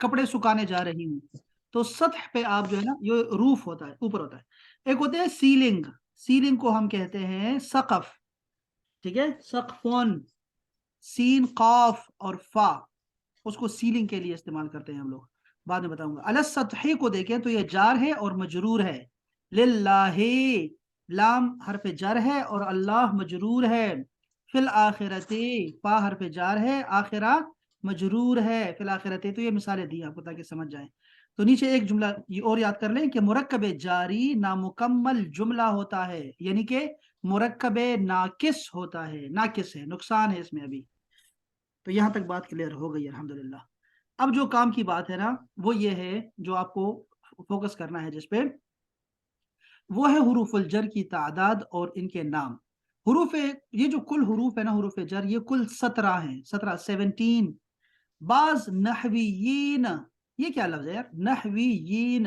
کپڑے سکھانے جا رہی ہوں. تو سطح پہ آپ جو ہے نا یہ روف ہوتا ہے اوپر ہوتا ہے. ایک ہوتے ہیں سیلنگ. سیلنگ کو ہم کہتے ہیں سقف. ٹھیک ہے, سقفون, سین قاف اور فا, اس کو سیلنگ کے لیے استعمال کرتے ہیں ہم لوگ, بعد میں بتاؤں گا. علی السطح کو دیکھیں تو یہ جار ہے اور مجرور ہے. للہ, لام حرف جر ہے اور اللہ مجرور ہے. فی الآخرت, فا حرف جار ہے, آخرہ مجرور ہے. فی الآخرت, تو یہ مثالیں دی آپ کو تاکہ سمجھ جائیں. تو نیچے ایک جملہ یہ اور یاد کر لیں کہ مرکب جاری نامکمل جملہ ہوتا ہے, یعنی کہ مرکب ناقص ہوتا ہے, ناقص ہے, نقصان ہے اس میں ابھی. تو یہاں تک بات کلیئر ہو گئی الحمدللہ. اب جو کام کی بات ہے نا وہ یہ ہے جو آپ کو فوکس کرنا ہے جس پہ, وہ ہے حروف الجر کی تعداد اور ان کے نام. حروف, یہ جو کل حروف ہے نا حروف جر, یہ کل 17 ہیں, 17. بعض نحویین, یہ کیا لفظ ہے یار نحویین,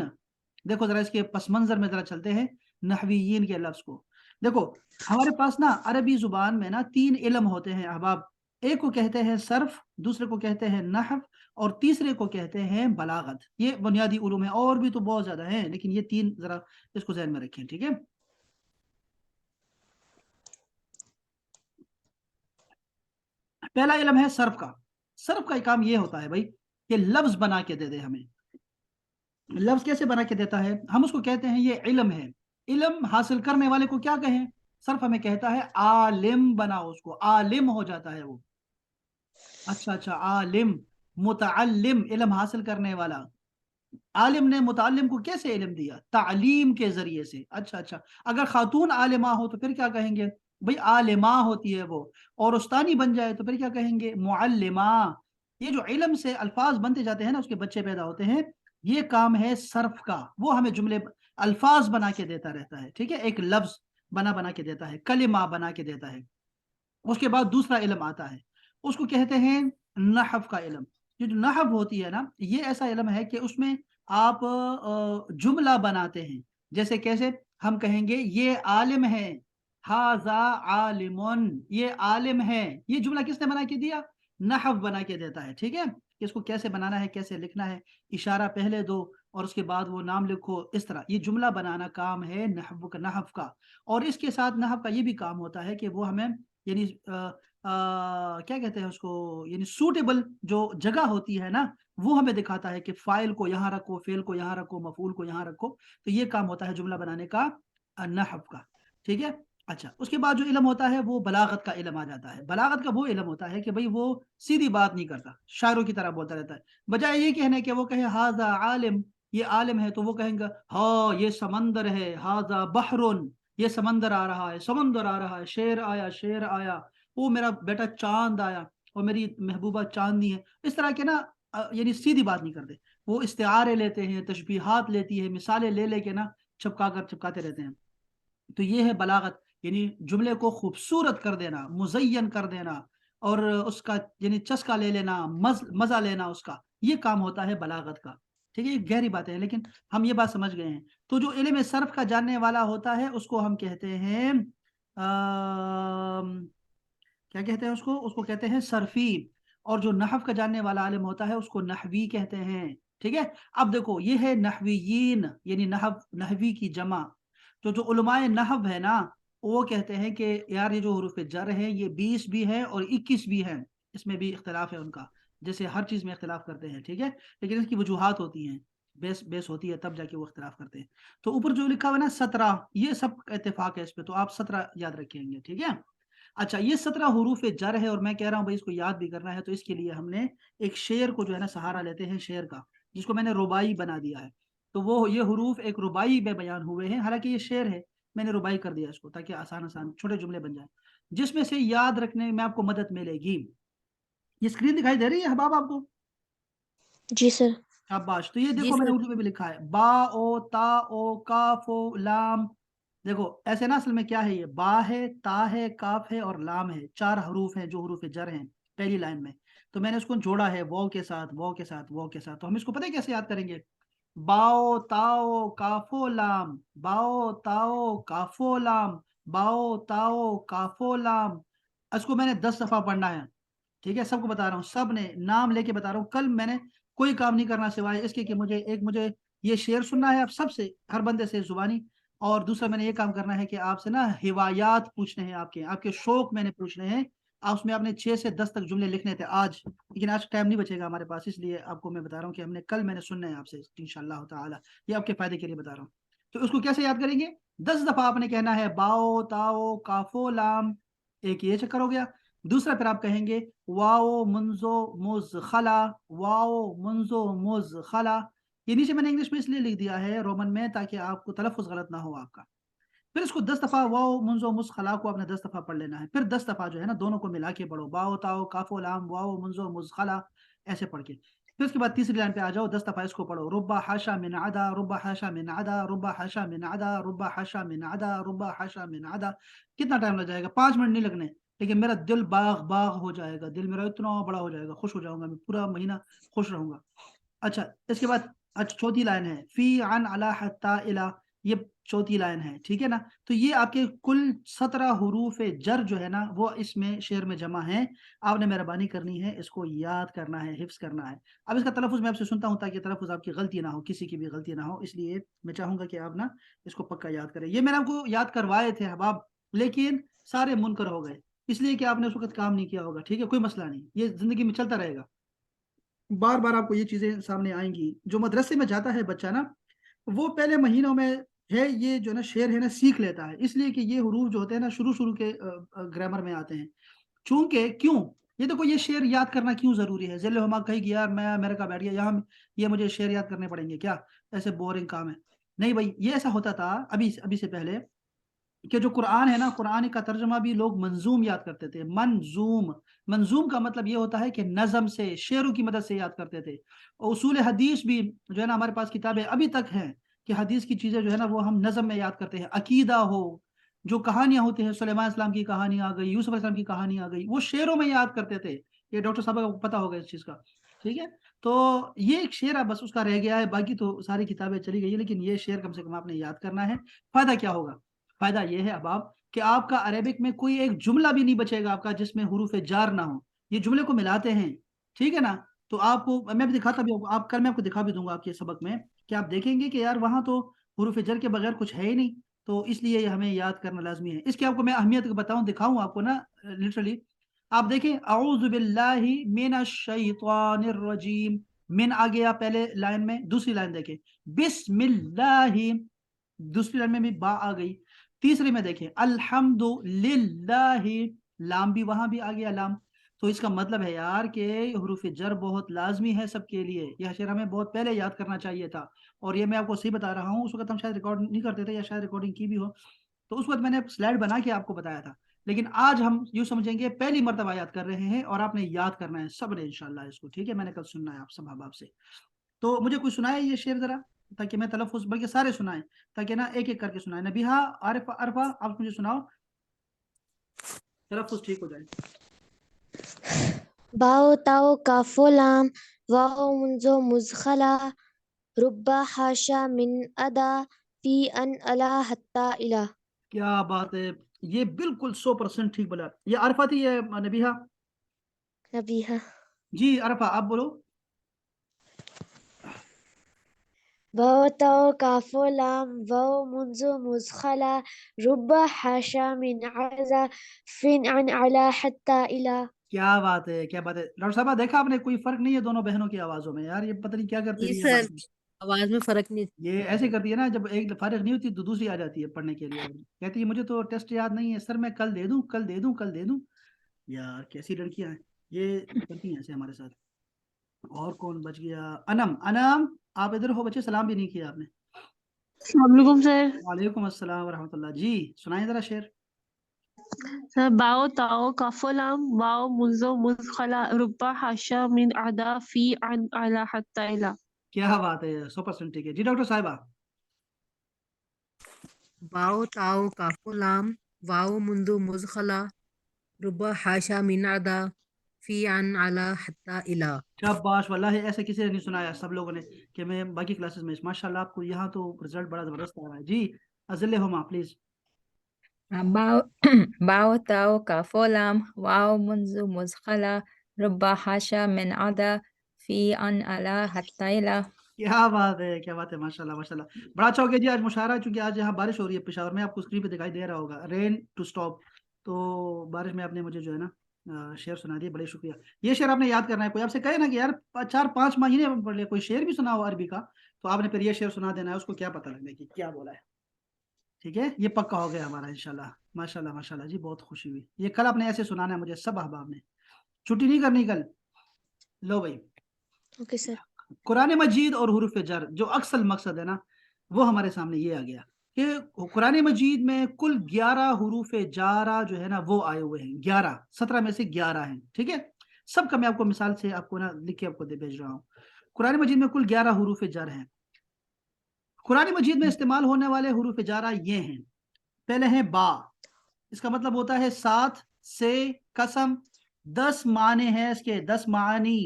دیکھو ذرا اس کے پس منظر میں ذرا چلتے ہیں نحویین کے لفظ کو. دیکھو ہمارے پاس نا عربی زبان میں نا 3 علم ہوتے ہیں احباب. ایک کو کہتے ہیں صرف, دوسرے کو کہتے ہیں نحو, اور تیسرے کو کہتے ہیں بلاغت. یہ بنیادی علوم ہیں, اور بھی تو بہت زیادہ ہیں لیکن یہ 3 ذرا اس کو ذہن میں رکھیں. ٹھیک ہے, پہلا علم ہے صرف کا. صرف کا کام یہ ہوتا ہے بھائی کہ لفظ بنا کے دے دے ہمیں. لفظ کیسے بنا کے دیتا ہے, ہم اس کو کہتے ہیں یہ علم ہے. علم حاصل کرنے والے کو کیا کہیں, صرف ہمیں کہتا ہے عالم بناؤ اس کو, عالم ہو جاتا ہے وہ. اچھا, عالم, متعلم, علم حاصل کرنے والا. عالم نے متعلم کو کیسے علم دیا, تعلیم کے ذریعے سے. اچھا, اگر خاتون عالمہ ہو تو پھر کیا کہیں گے, بھئی عالمہ ہوتی ہے وہ. اور استانی بن جائے تو پھر کیا کہیں گے, معلمہ. یہ جو علم سے الفاظ بنتے جاتے ہیں نا, اس کے بچے پیدا ہوتے ہیں, یہ کام ہے صرف کا. وہ ہمیں جملے الفاظ بنا کے دیتا رہتا ہے. ٹھیک ہے, ایک لفظ بنا کے دیتا ہے, کلمہ بنا کے دیتا ہے. اس کے بعد دوسرا علم آتا ہے, اس کو کہتے ہیں نحو کا علم. یہ جو نحو ہوتی ہے نا, یہ ایسا علم ہے کہ اس میں آپ جملہ بناتے ہیں. جیسے کیسے, ہم کہیں گے یہ عالم ہے, ھذا عالم, یہ عالم ہے. یہ جملہ کس نے بنا کے دیا, نحو بنا کے دیتا ہے. ٹھیک ہے, کہ اس کو کیسے بنانا ہے, کیسے لکھنا ہے, اشارہ پہلے دو اور اس کے بعد وہ نام لکھو, اس طرح. یہ جملہ بنانا کام ہے نحو کا. اور اس کے ساتھ نحو کا یہ بھی کام ہوتا ہے کہ وہ ہمیں یعنی کیا کہتے ہیں اس کو, یعنی سوٹیبل جو جگہ ہوتی ہے نا, وہ ہمیں دکھاتا ہے کہ فائل کو یہاں رکھو, فعل کو یہاں رکھو, مفعول کو یہاں رکھو. تو یہ کام ہوتا ہے جملہ بنانے کا, نحو کا. ٹھیک ہے, اچھا. اس کے بعد جو علم ہوتا ہے وہ بلاغت کا علم آ جاتا ہے. بلاغت کا وہ علم ہوتا ہے کہ بھئی وہ سیدھی بات نہیں کرتا, شاعروں کی طرح بولتا رہتا ہے. بجائے یہ کہنے کہ وہ کہے ھذا عالم, یہ عالم ہے, تو وہ کہیں گا ہاں یہ سمندر ہے, ھذا بحر, یہ سمندر آ رہا ہے, سمندر آ رہا ہے, شیر آیا, شیر آیا, وہ میرا بیٹا چاند آیا, اور میری محبوبہ چاندنی ہے. اس طرح کے نا یعنی سیدھی بات نہیں کرتے. وہ استعارے لیتے ہیں, تشبیہات لیتی ہے, مثالیں لے کے نا چپکاتے رہتے ہیں. تو یہ ہے بلاغت, یعنی جملے کو خوبصورت کر دینا, مزین کر دینا, اور اس کا یعنی چسکا لے لینا, مزہ لینا اس کا. یہ کام ہوتا ہے بلاغت کا. ٹھیک ہے, یہ گہری باتیں ہیں لیکن ہم یہ بات سمجھ گئے ہیں. تو جو علم صرف کا جاننے والا ہوتا ہے اس کو ہم کہتے ہیں کیا کہتے ہیں اس کو کہتے ہیں صرفی. اور جو نحو کا جاننے والا عالم ہوتا ہے اس کو نحوی کہتے ہیں. ٹھیک ہے, اب دیکھو یہ ہے نحویین, یعنی نحوی کی جمع. تو جو علماء نحو ہے نا, وہ کہتے ہیں کہ یار یہ جو حروف جر ہیں یہ 20 بھی ہے اور 21 بھی ہے. اس میں بھی اختلاف ہے ان کا, جیسے ہر چیز میں اختلاف کرتے ہیں. ٹھیک ہے, لیکن اس کی وجوہات ہوتی ہیں, بیس ہوتی ہے, تب جا کے وہ اختلاف کرتے ہیں. تو اوپر جو لکھا ہوا ہے نا 17, یہ سب اتفاق ہے اس پہ, تو آپ 17 یاد رکھیں گے. ٹھیک ہے, اچھا. یہ 17 حروف جر ہے, اور میں کہہ رہا ہوں بھائی اس کو یاد بھی کرنا ہے, تو اس کے لیے ہم نے ایک شعر کو جو ہے نا سہارا لیتے ہیں, شعر کا, جس کو میں نے ربائی بنا دیا ہے. تو وہ یہ حروف ایک ربائی میں بیان ہوئے ہیں, حالانکہ یہ شعر ہے, میں نے ربائی کر دیا اس کو تاکہ آسان چھوٹے جملے بن جائیں, جس میں سے یاد رکھنے میں آپ کو مدد ملے گی. یہ اسکرین دکھائی دے رہی ہے احباب آپ کو؟ جی سر. شاباش. تو یہ جی دیکھو میں نے سر. اردو میں بھی لکھا ہے, با او تا او کاف او لام. دیکھو ایسے نا اصل میں کیا ہے, یہ با ہے, تا ہے, کاف ہے اور لام ہے. 4 حروف ہیں جو حروف جر ہیں پہلی لائن میں. تو میں نے اس کو جوڑا ہے واو کے ساتھ, واو کے ساتھ, واو کے ساتھ. تو ہم اس کو پتہ ہے کیسے یاد کریں گے, باؤ تاؤ کافو لام, باؤ تاؤ کافو لام, باؤ تاؤ کافو لام. اس کو میں نے 10 دفعہ پڑھنا ہے. ٹھیک ہے, سب کو بتا رہا ہوں, سب نے نام لے کے بتا رہا ہوں. کل میں نے کوئی کام نہیں کرنا سوائے اس کے کہ مجھے یہ شعر سننا ہے آپ سب سے، ہر بندے سے زبانی، اور دوسرا میں نے یہ کام کرنا ہے کہ آپ سے نا ہوايات پوچھنے ہیں، آپ کے شوق میں نے پوچھنے ہیں، اس میں آپ نے 6 سے 10 تک جملے لکھنے تھے آج، لیکن آج ٹائم نہیں بچے گا ہمارے پاس، اس لیے آپ کو میں بتا رہا ہوں کہ کل میں نے سننا ہے آپ سے انشاءاللہ تعالی، یہ آپ کے فائدے کے لیے بتا رہا ہوں۔ تو اس کو کیسے یاد کریں گے؟ 10 دفعہ آپ نے کہنا ہے باؤ تاؤ کافو لام، ایک یہ چکر ہو گیا۔ دوسرا پھر آپ کہیں گے واؤ منزو مز خلا، واؤ منزو مز خلا، یہ نیچے میں نے انگلش میں اس لیے لکھ دیا ہے رومن میں تاکہ آپ کو تلفظ غلط نہ ہو آپ کا۔ پھر اس کو 10 دفعہ واؤ منزو مز خلا کو آپ نے 10 دفعہ پڑھ لینا ہے، پھر 10 دفعہ جو ہے نا دونوں کو ملا کے پڑھو، باؤ تاؤ کافو لام واؤ منزو مز خلا، ایسے پڑھ کے پھر اس کے بعد تیسری لائن پہ آ جاؤ، 10 دفعہ اس کو پڑھو، ربا حاشا من عدا ربا حاشا من عدا ربا حاشا من عدا ربا حاشا من عدا ربا حاشا من عدا۔ کتنا ٹائم لگ جائے گا؟ 5 منٹ نہیں لگنے، لیکن میرا دل باغ باغ ہو جائے گا، دل میرا اتنا بڑا ہو جائے گا، خوش ہو جاؤں گا، میں پورا مہینہ خوش رہوں گا۔ اچھا اس کے بعد چوتھی لائن ہے فی عن علی حتی الی، یہ چوتھی لائن ہے، ٹھیک ہے نا؟ تو یہ آپ کے کل 17 حروف جر جو ہے نا وہ اس میں شعر میں جمع ہیں، آپ نے مہربانی کرنی ہے اس کو یاد کرنا ہے، حفظ کرنا ہے۔ اب اس کا تلفظ میں آپ سے سنتا ہوں تاکہ تلفظ آپ کی غلطی نہ ہو، کسی کی بھی غلطی نہ ہو، اس لیے میں چاہوں گا کہ آپ نا اس کو پکا یاد کریں۔ یہ میں نے آپ کو یاد کروائے تھے احباب، لیکن سارے منکر ہو گئے، اس لیے کہ آپ نے اس وقت کام نہیں کیا ہوگا، ٹھیک ہے؟ کوئی مسئلہ نہیں، یہ زندگی میں چلتا رہے گا، بار بار آپ کو یہ چیزیں سامنے آئیں گی۔ جو مدرسے میں جاتا ہے بچہ نا، وہ پہلے مہینوں میں ہے یہ جو نا شعر ہے نا سیکھ لیتا ہے، اس لیے کہ یہ حروف جو ہوتے ہیں نا شروع کے گرامر میں آتے ہیں، چونکہ کیوں یہ دیکھو یہ شعر یاد کرنا کیوں ضروری ہے؟ ذیل ہما کہے گی یار میں امریکہ بیٹھ گیا یہاں یہ مجھے شعر یاد کرنے پڑیں گے کیا؟ ایسے بورنگ کام ہے؟ نہیں بھائی، یہ ایسا ہوتا تھا ابھی سے پہلے کہ جو قرآن ہے نا، قرآن کا ترجمہ بھی لوگ منظوم یاد کرتے تھے، منظوم کا مطلب یہ ہوتا ہے کہ نظم سے، شعروں کی مدد سے یاد کرتے تھے۔ اور اصول حدیث بھی جو ہے نا ہمارے پاس کتابیں ابھی تک ہیں کہ حدیث کی چیزیں جو ہے نا وہ ہم نظم میں یاد کرتے ہیں۔ عقیدہ ہو، جو کہانیاں ہوتی ہیں، سلیمان السلام کی کہانی آ گئی، یوسف علیہ السلام کی کہانی آ گئی، وہ شعروں میں یاد کرتے تھے۔ یہ ڈاکٹر صاحب کو پتا ہوگا اس چیز کا، ٹھیک ہے؟ تو یہ ایک شعر ہے بس اس کا رہ گیا ہے، باقی تو ساری کتابیں چلی گئی ہیں، لیکن یہ شعر کم سے کم آپ نے یاد کرنا ہے۔ فائدہ کیا ہوگا؟ فائدہ یہ ہے احباب کہ آپ کا عربک میں کوئی ایک جملہ بھی نہیں بچے گا آپ کا جس میں حروف جار نہ ہو، یہ جملے کو ملاتے ہیں، ٹھیک ہے نا؟ تو آپ کو میں بھی دکھاتا بھی ہوں، آپ کل میں آپ کو دکھا بھی دوں گا آپ کے سبق میں کہ آپ دیکھیں گے کہ یار وہاں تو حروف جر کے بغیر کچھ ہے ہی نہیں، تو اس لیے یہ ہمیں یاد کرنا لازمی ہے۔ اس کی آپ کو میں اہمیت بتاؤں، دکھاؤں آپ کو نا لٹرلی، آپ دیکھیں اعوذ باللہ من الشیطان الرجیم، من آ گیا پہلے لائن میں، دوسری لائن دیکھیں بسم اللہ، دوسری لائن میں بھی با آ گئی، تیسری میں دیکھیں الحمد للہ، لام بھی وہاں بھی آ گیا لام۔ تو اس کا مطلب ہے یار کہ حروف جر بہت لازمی ہے سب کے لیے، یہ شعر ہمیں بہت پہلے یاد کرنا چاہیے تھا، اور یہ میں آپ کو صحیح بتا رہا ہوں، اس وقت ہم شاید ریکارڈ نہیں کرتے تھے یا شاید ریکارڈنگ کی بھی ہو، تو اس وقت میں نے سلائڈ بنا کے آپ کو بتایا تھا، لیکن آج ہم یوں سمجھیں گے پہلی مرتبہ یاد کر رہے ہیں، اور آپ نے یاد کرنا ہے سب نے انشاءاللہ اس کو، ٹھیک ہے؟ میں نے کل سننا ہے آپ سب احباب سے، تو مجھے کوئی سنائے یہ شعر ذرا، تاکہ میں تلفظ بلکہ سارے سنائیں، تاکہ نا ایک ایک کر کے سنائیں۔ نبیہا، عرفہ آپ مجھے سناؤ، تلفظ ٹھیک ہو جائے۔ باو تاو کافو لام واو منزو مزخلا ربا حاشا من ادا فی ان الا حتی الا۔ کیا بات ہے، یہ بالکل 100% ٹھیک بولا۔ یہ عرفہ تھی، یہ نبیہا؟ نبیہا۔ جی عرفہ آپ بولو۔ باو تاو کافو لام واو منزو مزخلا ربا حاشا من عزا فین عن علا حتی الا۔ کیا بات ہے، کیا بات ہے ڈاکٹر صاحبہ، دیکھا آپ نے کوئی فرق نہیں ہے دونوں بہنوں کی آوازوں میں، یار یہ پتہ نہیں کیا کرتے جی رہی سر، آواز میں، آواز میں فرق نہیں۔ یہ ایسے کرتی ہے نا جب ایک فارغ نہیں ہوتی تو دوسری آ جاتی ہے پڑھنے کے لیے، کہتی ہے مجھے تو ٹیسٹ یاد نہیں ہے سر، میں کل دے دوں کل دے دوں کل دے دوں، یار کیسی لڑکیاں ہیں یہ، کرتی ہیں ایسے ہمارے ساتھ۔ اور کون بچ گیا؟ انم آپ ادھر ہو بچے، سلام بھی نہیں کیا آپ نے۔ السلام علیکم سر۔ وعلیکم السلام ورحمۃ اللہ، جی سنائیں ذرا شعر۔ سر باو تاو کافو لام واو منزو مزخلا ربا حاشا من ادا فی عن علا حتی الا۔ کیا بات ہے، 100% ٹھیک ہے جی ڈاکٹر صاحبہ۔ باؤ تاؤ کافو لام واؤ مندو مزخلا ربا حاشا من عدا فی عن علا حتی الا۔ شاباش، واللہ ایسے کسی نے نہیں سنایا سب لوگوں نے کہ میں باقی کلاسز میں، ماشاءاللہ آپ کو یہاں تو رزلٹ بڑا زبردست آ رہا ہے جی۔ ازل ہما پلیز۔ باو باو تاو کافو لام واو منزو مزخلا ربا حاشا من عدا في عن على حتى إلى. کیا بات ہے، کیا بات ہے، ماشاءاللہ ماشاءاللہ، بڑا اچھا ہو گیا جی آج مشاعرہ، چونکہ آج یہاں بارش ہو رہی ہے پشاور میں، آپ کو اسکرین پہ دکھائی دے رہا ہوگا، رین ٹو اسٹاپ، تو بارش میں آپ نے مجھے جو ہے نا شعر سنا دیے، بڑے شکریہ۔ یہ شعر آپ نے یاد کرنا ہے، کوئی آپ سے کہے نا کہ یار 4-5 مہینے پڑھ لے، کوئی شعر بھی سنا ہو عربی کا، تو آپ نے پھر یہ شعر سنا دینا ہے، اس کو کیا پتہ لگنے کی کیا بولا ہے، ٹھیک ہے، یہ پکا ہو گیا ہمارا انشاءاللہ، ماشاءاللہ ماشاءاللہ جی، بہت خوشی ہوئی، یہ کل آپ نے ایسے سنانا ہے مجھے سب احباب نے، چھٹی نہیں کرنی کل۔ لو بھائی، اوکے سر۔ قرآن مجید اور حروف جر جو اکثر مقصد ہے نا، وہ ہمارے سامنے یہ آ گیا کہ قرآن مجید میں کل 11 حروف جارہ جو ہے نا وہ آئے ہوئے ہیں، 11، 17 میں سے 11 ہیں، ٹھیک ہے، سب کا میں آپ کو مثال سے آپ کو نا لکھ کے آپ کو بھیج رہا ہوں۔ قرآن مجید میں کل 11 حروف جر ہیں۔ قرآن مجید میں استعمال ہونے والے حروف جارہ یہ ہیں، پہلے ہیں با، اس کا مطلب ہوتا ہے ساتھ، سے، قسم، 10 معنی ہیں اس کے، 10 معنی،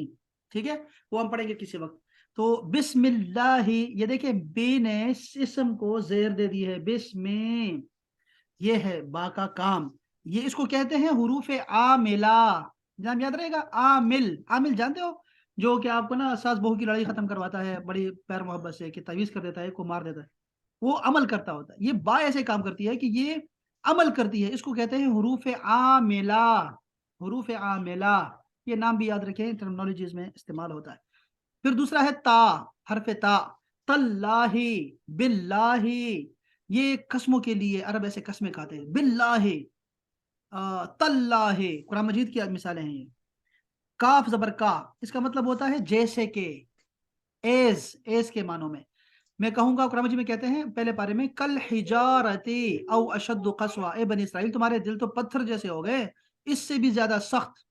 ٹھیک ہے، وہ ہم پڑھیں گے کسی وقت۔ تو بسم اللہ، یہ دیکھیں بے نے اسم کو زیر دے دی ہے، بسم، یہ ہے با کا کام، یہ اس کو کہتے ہیں حروف عاملہ، جناب یاد رہے گا، عامل، عامل جانتے ہو، جو کہ آپ کو نا ساس بہو کی لڑائی ختم کرواتا ہے بڑی پیار محبت سے، کہ تعویذ کر دیتا ہے، کو مار دیتا ہے، وہ عمل کرتا ہوتا ہے، یہ با ایسے کام کرتی ہے کہ یہ عمل کرتی ہے، اس کو کہتے ہیں حروف عاملہ، حروف عاملہ، یہ نام بھی یاد رکھیں، ٹرمنالوجیز میں استعمال ہوتا ہے۔ پھر دوسرا ہے تا، حرف تا، تاللہ، باللہ، یہ قسموں کے لیے عرب ایسے قسمیں کھاتے ہیں، باللہ، تاللہ، قرآن مجید کی مثالیں ہیں یہ۔ کاف زبر کا، اس کا مطلب ہوتا ہے جیسے کہ، ایز کے معنوں میں کہوں گا، قرآن مجید میں کہتے ہیں پہلے پارے میں، کل حجارتی او اشد قسوہ، اے بنی اسرائیل تمہارے دل تو پتھر جیسے ہو گئے، اس سے بھی زیادہ سخت،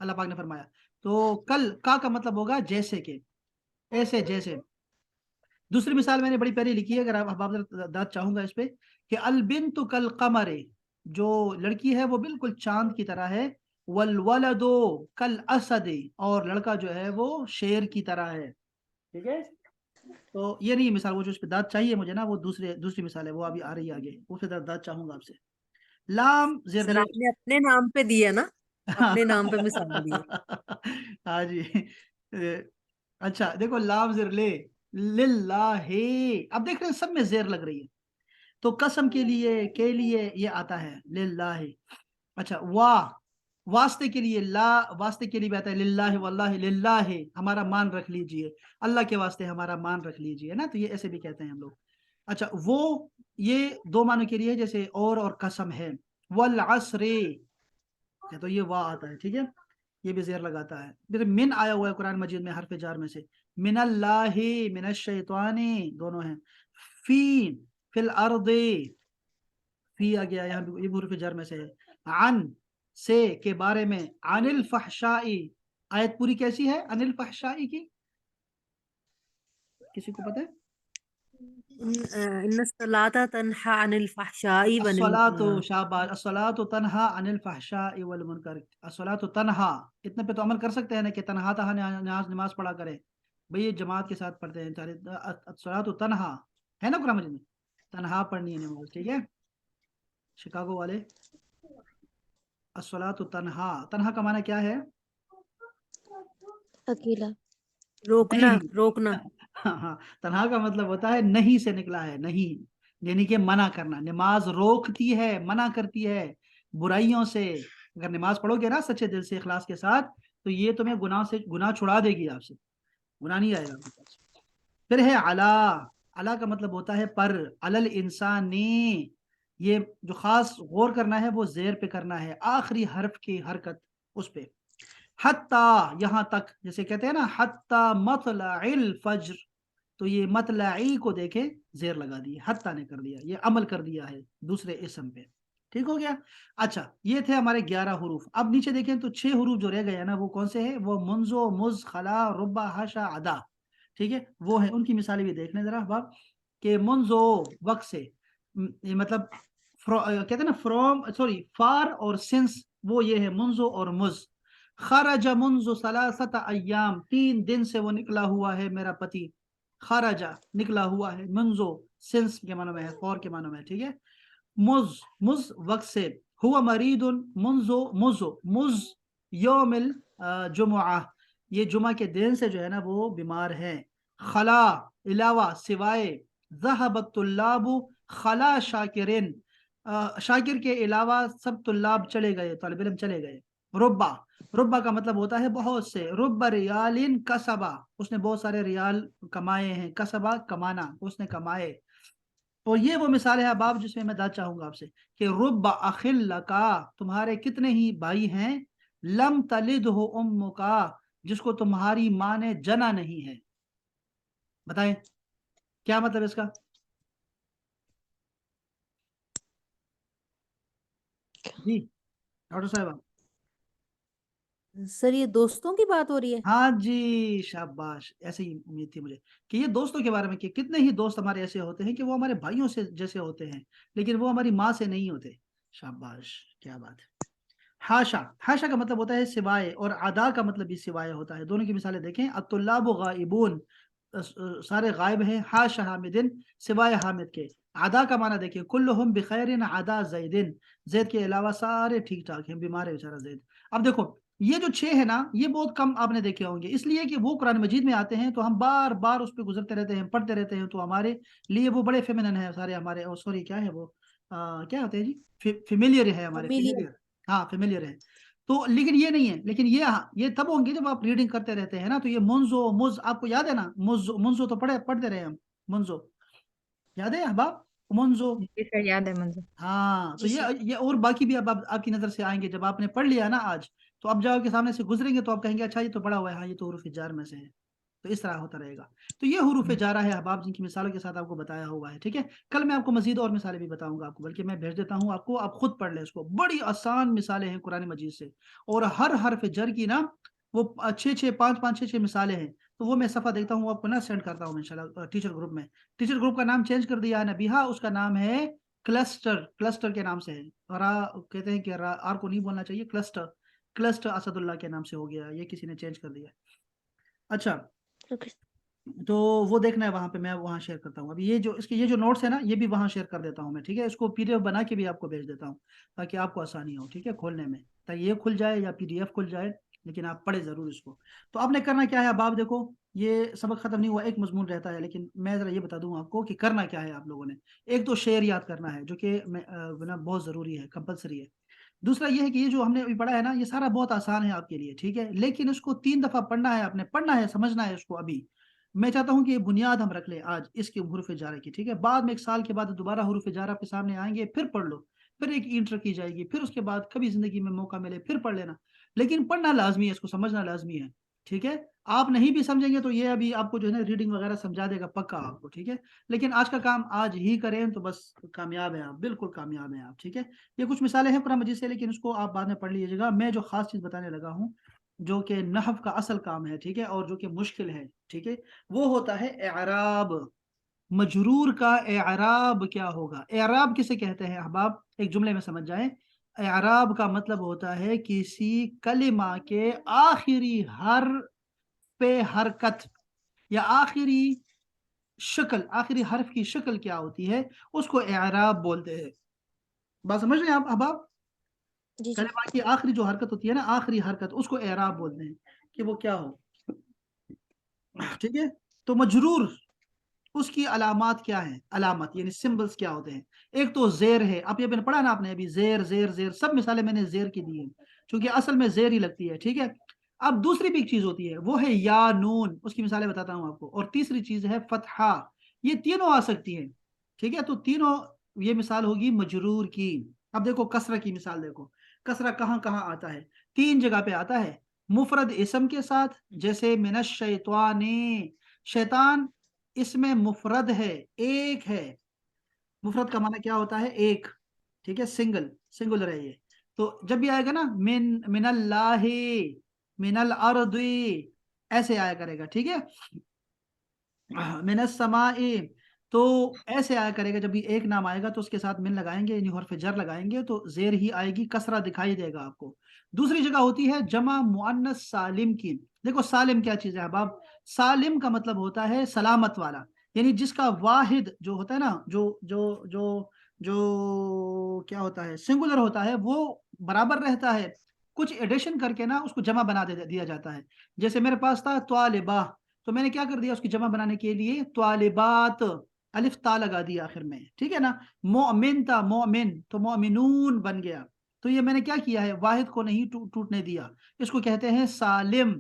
اللہ پاک نے فرمایا۔ تو کل کا مطلب ہوگا جیسے کہ، ایسے جیسے۔ دوسری مثال میں نے بڑی پیاری لکھی ہے، اگر آپ داد چاہوں گا اس پہ، کہ البنت کالقمر، جو لڑکی ہے وہ بالکل چاند کی طرح ہے، والولد کالاسد، اور لڑکا جو ہے وہ شیر کی طرح ہے، ٹھیک ہے۔ تو یہ نہیں مثال، وہ جو اس پہ داد چاہیے مجھے نا، وہ دوسری مثال ہے، وہ ابھی آ رہی ہے آگے، اس پہ داد چاہوں گا آپ سے۔ لام زیر سر آپ نے اپنے نام پہ دیا نا، اپنے نام پہ مثال دی ہے۔ ہاں جی، اچھا دیکھو، لام زیر لے، للہ، اب دیکھ رہے ہیں سب میں زیر لگ رہی ہے، تو قسم کے لیے یہ آتا ہے للہ۔ اچھا، واسطے کے لیے، لا واسطے کے لیے بھی آتا ہے، للہ واللہ، للہ ہمارا مان رکھ لیجئے، اللہ کے واسطے ہمارا مان رکھ لیجئے نا، تو یہ ایسے بھی کہتے ہیں ہم لوگ۔ اچھا، وہ یہ 2 معنوں کے لیے، جیسے اور قسم ہے، والعصر، تو یہ وا آتا ہے، ٹھیک ہے، یہ بھی زیر لگاتا ہے۔ پھر من آیا ہوا ہے قرآن مجید میں حرف جار میں سے، من اللہ، من الشیطان، دونوں ہیں۔ فی الارض، فی آ گیا یہاں، یہ حروف جر میں سے ہے۔ عن، سے، کے بارے میں۔ عن الفحشاء، آیت پوری کیسی ہے عن الفحشاء کی، کسی کو پتہ ہے؟ ان الصلاۃ تنہی عن الفحشاء الصلاۃ، شاباش، الصلاۃ تنہا عن الفحشاء والمنکر، الصلاۃ تنہا، اتنے پہ تو عمل کر سکتے ہیں نا، کہ تنہا نماز پڑھا کرے، بھئی یہ جماعت کے ساتھ پڑھتے ہیں، الصلاۃ تنہا ہے نا قرآن مجید میں، تنہا پڑھنی ہے نماز، ٹھیک ہے، شکاگو والے، الصلاۃ تنہا، تنہا کا معنی کیا ہے؟ اکیلا۔ روکنا، نہیں، روکنا۔ ہاں، تنہا کا مطلب ہوتا ہے نہیں سے نکلا ہے، نہیں، یعنی کہ منع کرنا، نماز روکتی ہے، منع کرتی ہے برائیوں سے، اگر نماز پڑھو گے نا سچے دل سے اخلاص کے ساتھ، تو یہ تمہیں گناہ چھڑا دے گی، آپ سے گناہ نہیں آئے گا آپ کے پاس۔ پھر ہے علا، علا کا مطلب ہوتا ہے پر، علل انسانی، یہ جو خاص غور کرنا ہے وہ زیر پہ کرنا ہے، آخری حرف کی حرکت اس پہ۔ حتی، یہاں تک، جیسے کہتے ہیں نا حتی مطلع الفجر، تو یہ مطلعی کو دیکھیں زیر لگا دی، حتی نے کر دیا، یہ عمل کر دیا ہے دوسرے اسم پہ، ٹھیک ہو گیا۔ اچھا، یہ تھے ہمارے 11 حروف۔ اب نیچے دیکھیں تو 6 حروف جو رہ گئے ہیں نا، وہ کون سے ہیں؟ وہ منزو، مز، خلا، ربا، حاشا، عدا، ٹھیک ہے، وہ ہیں، ان کی مثالیں بھی دیکھ لیں ذرا باب، کہ منزو وقت سے، یہ مطلب کہتے ہیں نا فرام، سوری فار اور سنس، وہ یہ ہے منزو اور مز۔ خرج منذ 3 ایام، 3 دن سے وہ نکلا ہوا ہے میرا پتی، خرج نکلا ہوا ہے، منذو سنس کے معنوں میں ہے، فور کے معنوں میں، ٹھیک ہے۔ مز وقت سے، ہوا مرید، منذ یوم الجمعہ، یہ جمعہ کے دن سے جو ہے نا وہ بیمار ہیں. خلا علاوہ سوائے، ذهب الطلاب خلا شاکرین، شاکر کے علاوہ سب طلاب چلے گئے، طالب علم چلے گئے. ربا، ربا کا مطلب ہوتا ہے بہت سے. رب ریال کسبا، اس نے بہت سارے ریال کمائے ہیں. کسبا کمانا، اس نے کمائے. اور یہ وہ مثال ہے احباب جس میں میں بات چاہوں گا آپ سے کہ رب اخل لکا، تمہارے کتنے ہی بھائی ہیں، لم تلدہ امکا، جس کو تمہاری ماں نے جنا نہیں ہے. بتائیں کیا مطلب اس کا؟ جی ڈاکٹر صاحبہ. سر یہ دوستوں کی بات ہو رہی ہے؟ ہاں جی شاباش، ایسے ہی امید تھی مجھے کہ یہ دوستوں کے بارے میں، کہ کتنے ہی دوست ہمارے ایسے ہوتے ہیں کہ وہ ہمارے بھائیوں سے جیسے ہوتے ہیں لیکن وہ ہماری ماں سے نہیں ہوتے. شاباش، کیا بات ہے. حاشا، حاشا کا مطلب ہوتا ہے سوائے، اور عدا کا مطلب بھی سوائے ہوتا ہے. دونوں کی مثالیں دیکھیں. الطلاب غائبون، سارے غائب ہیں. حاشا حامدن، سوائے حامد کے. عدا کا معنی دیکھیں. کلہم بخیر عدا زیدن، زید کے علاوہ سارے ٹھیک ٹھاک ہیں، بیمار ہے بیچارہ زید. اب دیکھو یہ جو 6 ہے نا، یہ بہت کم آپ نے دیکھے ہوں گے، اس لیے کہ وہ قرآن مجید میں آتے ہیں تو ہم بار بار اس پہ گزرتے رہتے ہیں، پڑھتے رہتے ہیں، تو ہمارے لیے وہ بڑے فیمنن ہیں سارے ہمارے. سوری کیا ہے وہ، کیا ہوتے ہیں جی، فیملیئر ہے ہمارے، فیملیئر. ہاں فیملیئر ہے. تو لیکن یہ نہیں ہے، لیکن یہ تب ہوں گے جب آپ ریڈنگ کرتے رہتے ہیں نا. تو یہ منزو، مز آپ کو یاد ہے نا، منزو تو پڑھتے رہے ہم. منزو یاد ہے احباب، منزو. جی سر یاد ہے منظور. ہاں تو جی سر. یہ اور باقی بھی اب آپ کی نظر سے آئیں گے. جب آپ نے پڑھ لیا نا آج، تو اب جب آپ کے سامنے سے گزریں گے تو آپ کہیں گے اچھا یہ تو پڑھا ہوا ہے، ہاں یہ تو حروف جار میں سے ہے. تو اس طرح ہوتا رہے گا. تو یہ حروف جارہ ہے احباب، جن کی مثالوں کے ساتھ آپ کو بتایا ہوا ہے. ٹھیک ہے، کل میں آپ کو مزید اور مثالیں بھی بتاؤں گا آپ کو، بلکہ میں بھیج دیتا ہوں آپ کو، آپ خود پڑھ لیں اس کو. بڑی آسان مثالیں ہیں قرآن مجید سے، اور ہر حرف جر کی نا وہ 6 مثالیں ہیں. تو وہ میں صفحہ دیکھتا ہوں آپ کو نا سینڈ کرتا ہوں انشاءاللہ ٹیچر گروپ میں. ٹیچر گروپ کا نام چینج کر دیا ہے نبیہا، اس کا نام ہے کلسٹر. کلسٹر کے نام سے ہے. کہتے ہیں کہ آر کو نہیں بولنا چاہیے، کلسٹر اسد اللہ کے نام سے ہو گیا، یہ کسی نے چینج کر دیا. اچھا اوکے. تو وہ دیکھنا ہے وہاں پہ، میں وہاں شیئر کرتا ہوں. ابھی یہ جو نوٹس ہے نا، یہ بھی وہاں شیئر کر دیتا ہوں میں. ٹھیک ہے، اس کو PDF بنا کے بھی آپ کو بھیج دیتا ہوں تاکہ آپ کو آسانی ہو. ٹھیک ہے، کھولنے میں، تاکہ یہ کھل جائے یا PDF کھل جائے، لیکن آپ پڑھیں ضرور اس کو. تو آپ نے کرنا کیا ہے اب آپ دیکھو، یہ سبق ختم نہیں ہوا، ایک مضمون رہتا ہے، لیکن میں ذرا یہ بتا دوں آپ کو کہ کرنا کیا ہے آپ لوگوں نے. ایک تو شعر یاد کرنا ہے، جو کہ بہت ضروری ہے، کمپلسری ہے. دوسرا یہ ہے کہ یہ جو ہم نے ابھی پڑھا ہے نا، یہ سارا بہت آسان ہے آپ کے لیے. ٹھیک ہے، لیکن اس کو 3 دفعہ پڑھنا ہے، آپ نے پڑھنا ہے، سمجھنا ہے اس کو. ابھی میں چاہتا ہوں کہ یہ بنیاد ہم رکھ لیں آج اس کے حروف جارہ کی. ٹھیک ہے، بعد میں 1 سال کے بعد دوبارہ حروف جارہ آپ کے سامنے آئیں گے، پھر پڑھ لو، پھر ایک انٹر کی جائے گی، پھر اس کے بعد کبھی زندگی میں موقع ملے پھر پڑھ لینا. لیکن پڑھنا لازمی ہے، اس کو سمجھنا لازمی ہے. ٹھیک ہے، آپ نہیں بھی سمجھیں گے تو یہ ابھی آپ کو جو ہے نا ریڈنگ وغیرہ سمجھا دے گا پکا آپ کو. ٹھیک ہے، لیکن آج کا کام آج ہی کریں تو بس کامیاب ہیں آپ، بالکل کامیاب ہیں آپ. ٹھیک ہے، یہ کچھ مثالیں ہیں قرآن مجید سے، لیکن اس کو آپ بعد میں پڑھ لیجیے گا. میں جو خاص چیز بتانے لگا ہوں، جو کہ نحو کا اصل کام ہے، ٹھیک ہے، اور جو کہ مشکل ہے، ٹھیک ہے، وہ ہوتا ہے اعراب. مجرور کا اعراب کیا ہوگا؟ اعراب کسے کہتے ہیں احباب؟ ایک جملے میں سمجھ جائیں. اعراب کا مطلب ہوتا ہے کسی کلمہ کے آخری حرف پہ حرکت، یا آخری شکل، آخری حرف کی شکل کیا ہوتی ہے، اس کو اعراب بولتے ہیں. بات سمجھ رہے ہیں آپ احباب؟ جی جی. کلمہ کی آخری جو حرکت ہوتی ہے نا، آخری حرکت، اس کو اعراب بولتے ہیں کہ وہ کیا ہو. ٹھیک ہے، تو مجرور اس کی علامات کیا ہیں؟ علامت یعنی سمبلز کیا ہوتے ہیں؟ ایک تو زیر ہے، آپ یہ بھی پڑھا نا آپ نے ابھی، زیر زیر زیر، سب مثالیں میں نے زیر کی دی ہیں چونکہ اصل میں زیر ہی لگتی ہے. ٹھیک ہے، اب دوسری بھی ایک چیز ہوتی ہے، وہ ہے یا نون، اس کی مثالیں بتاتا ہوں آپ کو. اور تیسری چیز ہے فتحہ. یہ تینوں آ سکتی ہیں. ٹھیک ہے، تو تینوں یہ مثال ہوگی مجرور کی. اب دیکھو کسرہ کی مثال دیکھو. کسرہ کہاں کہاں آتا ہے؟ 3 جگہ پہ آتا ہے. مفرد اسم کے ساتھ، جیسے من الشیطان، شیطان اس میں مفرد ہے، ایک ہے. مفرد کا معنی کیا ہوتا ہے؟ ایک. ٹھیک ہے، سنگولر ہے یہ. تو جب بھی آئے گا نا من اللہ، من الارض، ایسے آیا کرے گا. ٹھیک ہے، من السماء، تو ایسے آیا کرے گا. جب بھی ایک نام آئے گا تو اس کے ساتھ من لگائیں گے، یعنی حرف جر لگائیں گے تو زیر ہی آئے گی، کسرہ دکھائی دے گا آپ کو. دوسری جگہ ہوتی ہے جمع مؤنث سالم کی. دیکھو سالم کیا چیز ہے احباب؟ سالم کا مطلب ہوتا ہے سلامت والا، یعنی جس کا واحد جو ہوتا ہے نا، جو کیا ہوتا ہے، سنگولر ہوتا ہے، وہ برابر رہتا ہے. کچھ ایڈیشن کر کے نا اس کو جمع بنا دیا جاتا ہے. جیسے میرے پاس تھا طالبہ، تو میں نے کیا کر دیا اس کی جمع بنانے کے لیے طالبات، الف تا لگا دیا آخر میں، ٹھیک ہے نا. مومن تھا مومن، تو مومنون بن گیا. تو یہ میں نے کیا کیا ہے، واحد کو نہیں ٹوٹنے دیا. اس کو کہتے ہیں سالم.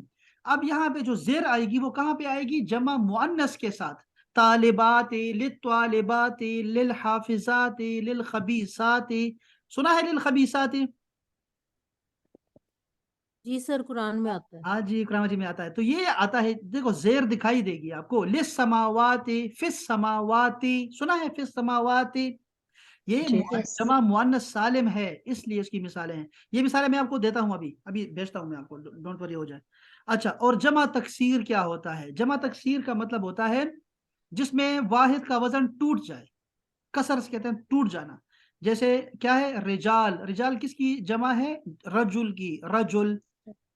اب یہاں پہ جو زیر آئے گی وہ کہاں پہ آئے گی، جمع مؤنث کے ساتھ. طالبات، للطالبات، للحافظات، للخبیثات. سنا ہے للخبیثات؟ جی سر قرآن میں آتا ہے. ہاں جی قرآن مجید میں آتا ہے. تو یہ آتا ہے، دیکھو زیر دکھائی دے گی آپ کو. للسماوات، فی السماوات، سنا ہے فی السماوات. یہ جی Yes. جمع مؤنث سالم ہے، اس لیے اس کی مثالیں ہیں. یہ مثالیں میں آپ کو دیتا ہوں، ابھی بھیجتا ہوں میں آپ کو، ڈونٹ وری ہو جائے. اچھا، اور جمع تکسیر کیا ہوتا ہے؟ جمع تکسیر کا مطلب ہوتا ہے جس میں واحد کا وزن ٹوٹ جائے. کسر سے کہتے ہیں ٹوٹ جانا. جیسے کیا ہے، رجال. رجال کس کی جمع ہے؟ رجل کی. رجل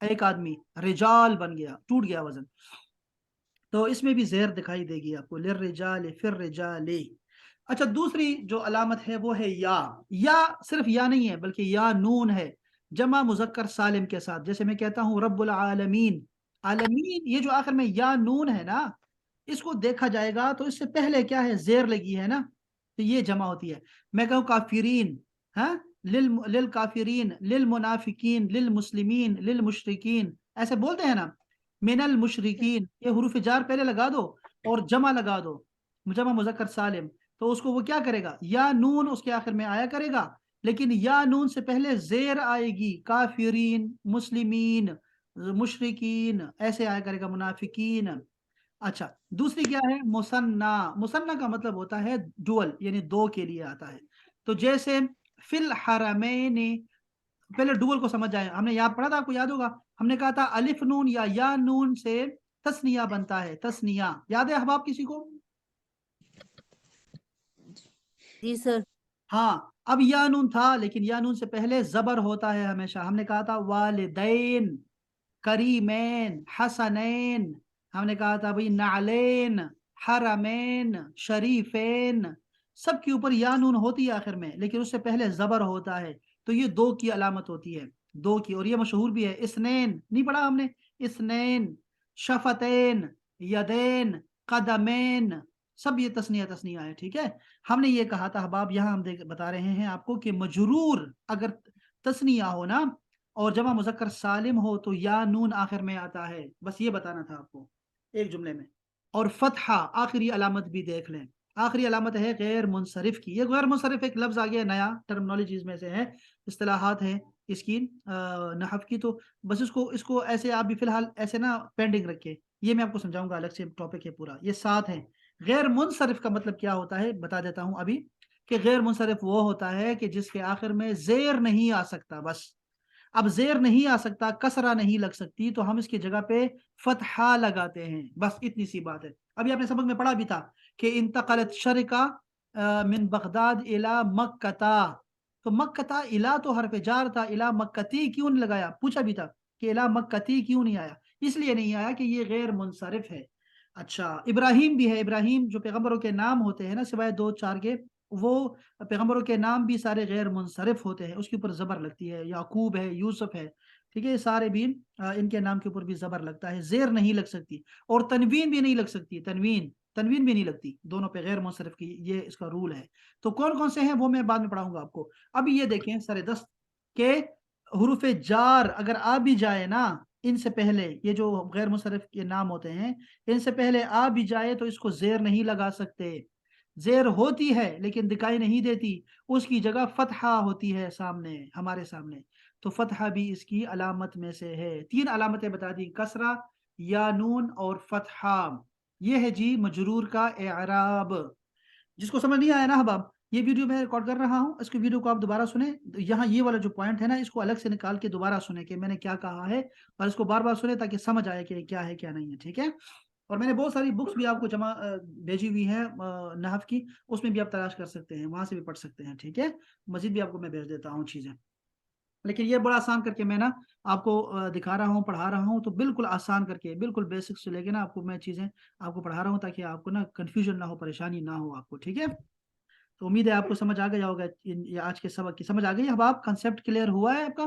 ایک آدمی، رجال بن گیا، ٹوٹ گیا وزن. تو اس میں بھی زیر دکھائی دے گی آپ کو، للرجال فی الرجال. اچھا، دوسری جو علامت ہے وہ ہے یا. یا صرف یا نہیں ہے بلکہ یا نون ہے، جمع مذکر سالم کے ساتھ. جیسے میں کہتا ہوں رب العالمین. عالمین، یہ جو آخر میں یا نون ہے نا، اس کو دیکھا جائے گا تو اس سے پہلے کیا ہے، زیر لگی ہے نا، تو یہ جمع ہوتی ہے. میں کہوں کافرین، ہاں، للکافرین، للمنافقین، للمسلمین، للمشرکین، ایسے بولتے ہیں نا. من المشرکین، یہ حروف جار پہلے لگا دو اور جمع لگا دو، جمع مذکر سالم. تو اس کو وہ کیا کرے گا، یا نون اس کے آخر میں آیا کرے گا، لیکن یا نون سے پہلے زیر آئے گی. کافرین، مسلمین، مشرکین، ایسے آیا کرے گا، منافقین. اچھا، دوسری کیا ہے، مثنیٰ. مثنیٰ کا مطلب ہوتا ہے ڈوئل، یعنی دو کے لیے آتا ہے. تو جیسے فی الحرمین، پہلے ڈوئل کو سمجھ جائیں. ہم نے یہاں پڑھا تھا، آپ کو یاد ہوگا، ہم نے کہا تھا الف نون یا نون سے تسنیہ بنتا ہے. تسنیہ یاد ہے احباب کسی کو؟ جی سر. ہاں، اب یا نون تھا لیکن یا نون سے پہلے زبر ہوتا ہے ہمیشہ. ہم نے کہا تھا والدین، کریمین، حسنین. ہم نے کہا تھا بھائی نعلین، حرمین، شریفین. سب کے اوپر یا نون ہوتی ہے آخر میں، لیکن اس سے پہلے زبر ہوتا ہے. تو یہ دو کی علامت ہوتی ہے، دو کی. اور یہ مشہور بھی ہے، اسنین نہیں پڑھا ہم نے؟ اسنین، شفتین، یدین، قدمین، سب یہ تسنیہ ہے. ٹھیک ہے، ہم نے یہ کہا تھا احباب، یہاں ہم بتا رہے ہیں آپ کو کہ مجرور اگر تسنیہ ہو نا اور جمع مذکر سالم ہو تو یا نون آخر میں آتا ہے. بس یہ بتانا تھا آپ کو ایک جملے میں. اور فتحہ آخری علامت بھی دیکھ لیں. آخری علامت ہے غیر منصرف کی. یہ غیر منصرف ایک لفظ آ گیا نیا، ٹرمنالوجیز میں سے ہے، اصطلاحات ہیں اس کی نحو کی. تو بس اس کو ایسے آپ بھی فی الحال ایسے نا پینڈنگ رکھے. یہ میں آپ کو سمجھاؤں گا، الگ سے ٹاپک ہے پورا. یہ 7 ہیں. غیر منصرف کا مطلب کیا ہوتا ہے بتا دیتا ہوں ابھی، کہ غیر منصرف وہ ہوتا ہے کہ جس کے آخر میں زیر نہیں آ سکتا. بس اب زیر نہیں آ سکتا، کسرہ نہیں لگ سکتی، تو ہم اس کی جگہ پہ فتحہ لگاتے ہیں. بس اتنی سی بات ہے. ابھی آپ نے سبق میں پڑھا بھی تھا کہ انتقلت شرکا من بغداد الی مکہ. تو مکہ الی تو حرف جار تھا، الی مکتی کیوں نہیں لگایا؟ پوچھا بھی تھا کہ الی مکتی کیوں نہیں آیا. اس لیے نہیں آیا کہ یہ غیر منصرف ہے. اچھا، ابراہیم بھی ہے. ابراہیم جو پیغمبروں کے نام ہوتے ہیں نا، سوائے 2-4 کے، وہ پیغمبروں کے نام بھی سارے غیر منصرف ہوتے ہیں. اس کے اوپر زبر لگتی ہے. یعقوب ہے، یوسف ہے، ٹھیک ہے، یہ سارے بھی ان کے نام کے اوپر بھی زبر لگتا ہے. زیر نہیں لگ سکتی، اور تنوین بھی نہیں لگ سکتی. تنوین بھی نہیں لگتی، دونوں پہ غیر منصرف کی. یہ اس کا رول ہے. تو کون کون سے ہیں وہ میں بعد میں پڑھاؤں گا آپ کو. ابھی یہ دیکھیں سر دست کہ حروف جار اگر آ بھی جائے نا ان سے پہلے، یہ جو غیر منصرف کے نام ہوتے ہیں ان سے پہلے آ بھی جائے تو اس کو زیر نہیں لگا سکتے. زیر ہوتی ہے لیکن دکھائی نہیں دیتی، اس کی جگہ فتحہ ہوتی ہے سامنے، ہمارے سامنے. تو فتحہ بھی اس کی علامت میں سے ہے. 3 علامتیں بتا دی، کسرہ، یا نون اور فتحہ. یہ ہے جی مجرور کا اعراب. جس کو سمجھ نہیں آیا نا احباب، یہ ویڈیو میں ریکارڈ کر رہا ہوں، اس کی ویڈیو کو آپ دوبارہ سنیں. یہاں یہ والا جو پوائنٹ ہے نا، اس کو الگ سے نکال کے دوبارہ سنیں کہ میں نے کیا کہا ہے، اور اس کو بار بار سنیں تاکہ سمجھ آئے کہ کیا ہے کیا نہیں ہے. ٹھیک ہے، اور میں نے بہت ساری بکس بھی آپ کو جمع بھیجی ہوئی ہیں نحو کی، اس میں بھی آپ تلاش کر سکتے ہیں، وہاں سے بھی پڑھ سکتے ہیں. ٹھیک ہے، مزید بھی آپ کو میں بھیج دیتا ہوں چیزیں. لیکن یہ بڑا آسان کر کے میں نا آپ کو دکھا رہا ہوں، پڑھا رہا ہوں. تو بالکل آسان کر کے، بالکل بیسک سے لے کے نا آپ کو میں چیزیں آپ کو پڑھا رہا ہوں تاکہ آپ کو نا کنفیوژن نہ ہو، پریشانی نہ ہو آپ کو. ٹھیک ہے، تو امید ہے آپ کو سمجھ آ گیا ہوگا. یہ آج کے سبق کی سمجھ آ گئی. اب آپ کنسیپٹ کلیئر ہوا ہے آپ کا؟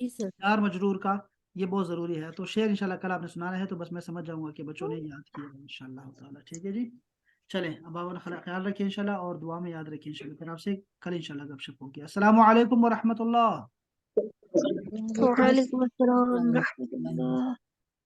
جی سر جار مجرور کا یہ بہت ضروری ہے. تو شعر انشاءاللہ کل آپ نے سنانا ہے تو بس میں سمجھ جاؤں گا کہ بچوں نے یاد کیا ہے انشاءاللہ تعالیٰ. ٹھیک ہے جی. چلیں اب آپ اپنا خیال رکھیں انشاءاللہ اور دعا میں یاد رکھیں انشاءاللہ. پھر آپ سے کل انشاءاللہ گپ شپ ہوگی. السلام علیکم ورحمۃ اللہ. وعلیکم السلام ورحمۃ اللہ.